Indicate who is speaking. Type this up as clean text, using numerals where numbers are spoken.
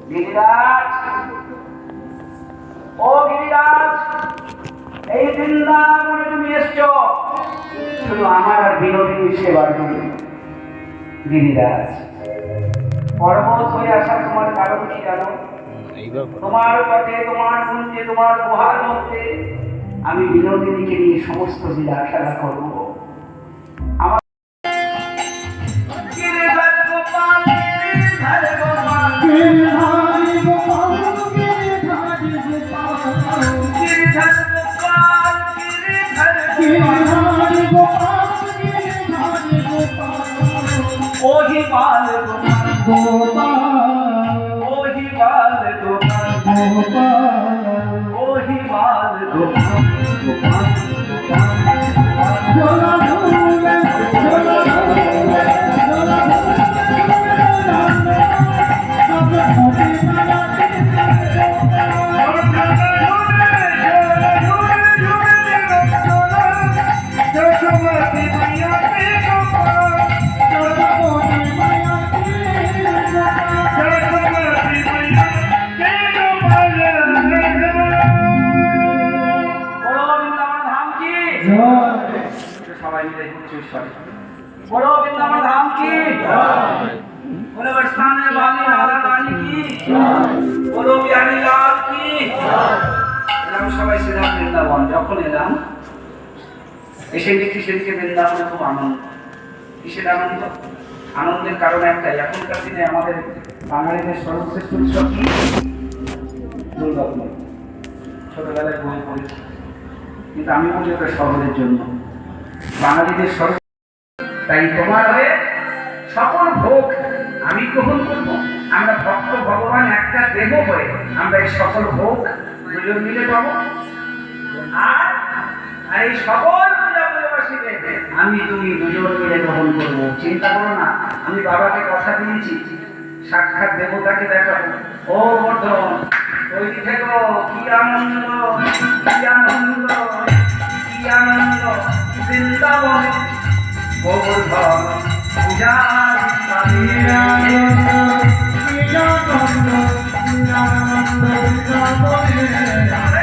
Speaker 1: গিরিরাজ, ও গিরিরাজ, এই বৃন্দাবনে তুমি এসছো শুধু আমার আর বিনোদিনীর সেবার জন্য। গিরিরাজ, পর্বত হয়ে আসা তোমার কারণ কি জানো? তোমার পথে, তোমার কুঞ্জে, তোমার গুহার মধ্যে আমি বিনোদিনীকে নিয়ে সমস্ত লীলা খেলা করবো। আমার ओही बाल गोपाल, ओही बाल गोपाल, ओही बाल गोपाल, गोपाल बोलो वृंदावन धाम की, बोलो बरसाने वाली राधा रानी की, बोलो बिहारी लाल की। এলাম সবাই সেদিন বৃন্দাবন। যখন এলাম এসে দেখি সেদিকে বৃন্দাবনে খুব আনন্দ। কিসের আনন্দ? আনন্দের কারণ একটাই, এখনকার দিনে আমাদের বাঙালিদের সর্বশ্রেষ্ঠ উৎসব কি? দুর্গাপূজা। ছোটবেলায় বই পড়েছি, কিন্তু আমি বলি ওটা শহরের জন্য, বাঙালিদের সর্ব। তাই তোমার হয়ে সকল ভোগ আমি গ্রহণ করবো। আমরা ভক্ত ভগবান একটা দেব হয়ে আমরা এই সকল ভোগ দুজন মিলে পাবো। আর এই সকল পূজাবাসীকে আমি তুমি দুজন মিলে গ্রহণ করবো। চিন্তা করো না, আমি বাবাকে কথা দিয়েছি সাক্ষাৎ দেবতাকে দেখাবো। ও বর্ধন, তৈরি থেকো। কি আনন্দ, কি আনন্দ, কি আনন্দ বৃন্দাবনে গোবর্ধন পূজার আনন্দ, আনন্দ, আনন্দ